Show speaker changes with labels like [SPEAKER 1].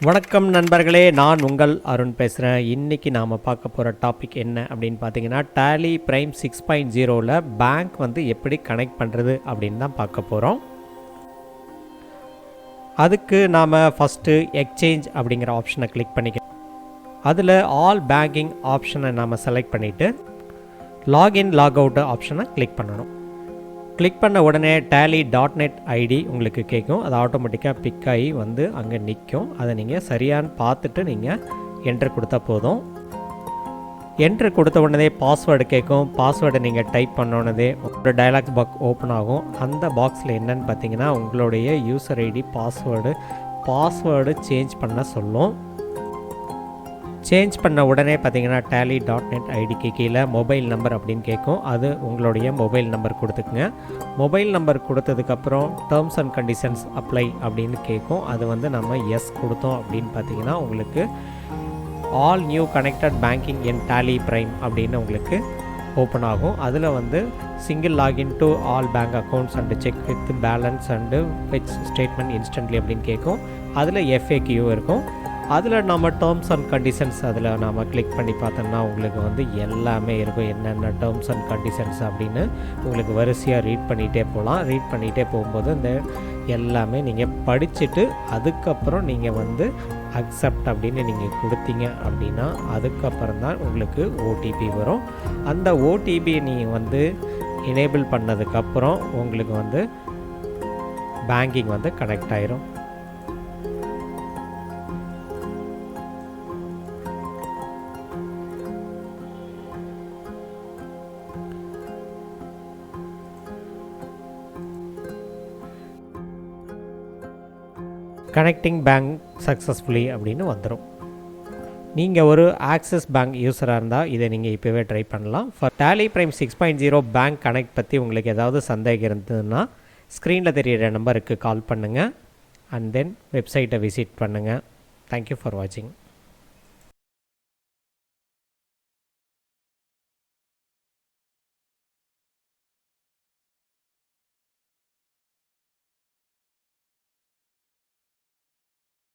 [SPEAKER 1] வணக்கம் நண்பர்களே, நான் உங்கள் அருண் பேசுகிறேன். இன்றைக்கி நாம் பார்க்க போகிற டாபிக் என்ன அப்படின்னு பார்த்தீங்கன்னா, டேலி பிரைம் 6.0ல் பேங்க் எப்படி கனெக்ட் பண்ணுறது அப்படின்னு தான் பார்க்க போகிறோம். அதுக்கு நாம் ஃபஸ்ட்டு எக்ஸ்சேஞ்ச் அப்படிங்கிற ஆப்ஷனை கிளிக் பண்ணிக்கணும். அதில் ஆல் பேங்கிங் ஆப்ஷனை நாம் செலக்ட் பண்ணிவிட்டு லாகின் லாக் அவுட் ஆப்ஷனை கிளிக் பண்ணணும். கிளிக் பண்ண உடனே tally.net ஐடி உங்களுக்கு கேட்கும். அது ஆட்டோமேட்டிக்காக பிக் ஆகி அங்கே நிற்கும். அதை நீங்கள் சரியான்னு பார்த்துட்டு நீங்கள் என்ட்ரு கொடுத்தா போதும். என்ட்ரு கொடுத்த உடனே பாஸ்வேர்டு கேட்கும். பாஸ்வேர்டை நீங்கள் டைப் பண்ணோன்னதே ஒரு டயலாக் பாக்ஸ் ஓப்பன் ஆகும். அந்த பாக்ஸில் என்னென்னு பார்த்தீங்கன்னா, உங்களுடைய யூசர் ஐடி பாஸ்வேர்டு சேஞ்ச் பண்ண சொல்லும். சேஞ்ச் பண்ண உடனே பார்த்தீங்கன்னா tally.net ஐடிக்கு கீழே மொபைல் நம்பர் அப்படின்னு கேட்கும். அது உங்களுடைய மொபைல் நம்பர் கொடுத்துக்குங்க. மொபைல் நம்பர் கொடுத்ததுக்கப்புறம் டேர்ம்ஸ் அண்ட் கண்டிஷன்ஸ் அப்ளை அப்படின்னு கேட்கும். அது நம்ம எஸ் கொடுத்தோம் அப்படின்னு பார்த்தீங்கன்னா உங்களுக்கு ஆல் நியூ கனெக்டட் பேங்கிங் இன் Tallyprime அப்படின்னு உங்களுக்கு ஓப்பன் ஆகும். அதில் single login to all bank accounts and check with balance and fetch statement instantly அப்படின்னு கேட்கும். அதில் FAQ இருக்கும். அதில் நம்ம டேர்ம்ஸ் அண்ட் கண்டிஷன்ஸ் அதில் நாம் கிளிக் பண்ணி பார்த்தோம்னா உங்களுக்கு எல்லாமே இருக்கும். என்னென்ன டேர்ம்ஸ் அண்ட் கண்டிஷன்ஸ் அப்படின்னு உங்களுக்கு வரிசையாக ரீட் பண்ணிகிட்டே போகலாம். ரீட் பண்ணிகிட்டே போகும்போது இந்த எல்லாமே நீங்கள் படிச்சுட்டு அதுக்கப்புறம் நீங்கள் அக்செப்ட் அப்படின்னு நீங்கள் கொடுத்தீங்க அப்படின்னா அதுக்கப்புறம் தான் உங்களுக்கு OTP வரும். அந்த OTP நீங்கள் எனேபிள் பண்ணதுக்கப்புறம் உங்களுக்கு பேங்கிங் கனெக்ட் ஆயிரும். கனெக்டிங் பேங்க் சக்ஸஸ்ஃபுல்லி அப்படின்னு வந்துடும். நீங்கள் ஒரு ஆக்சிஸ் பேங்க் யூஸராக இருந்தால் இதை நீங்கள் இப்போவே ட்ரை பண்ணலாம். ஃபார் Tallyprime 6.0 பேங்க் கனெக்ட் பற்றி உங்களுக்கு ஏதாவது சந்தேகம் இருந்ததுன்னா ஸ்க்ரீனில் தெரிகிற நம்பருக்கு கால் பண்ணுங்கள். அண்ட் தென் வெப்சைட்டை விசிட் பண்ணுங்கள். தேங்க்யூ ஃபார் வாட்சிங்.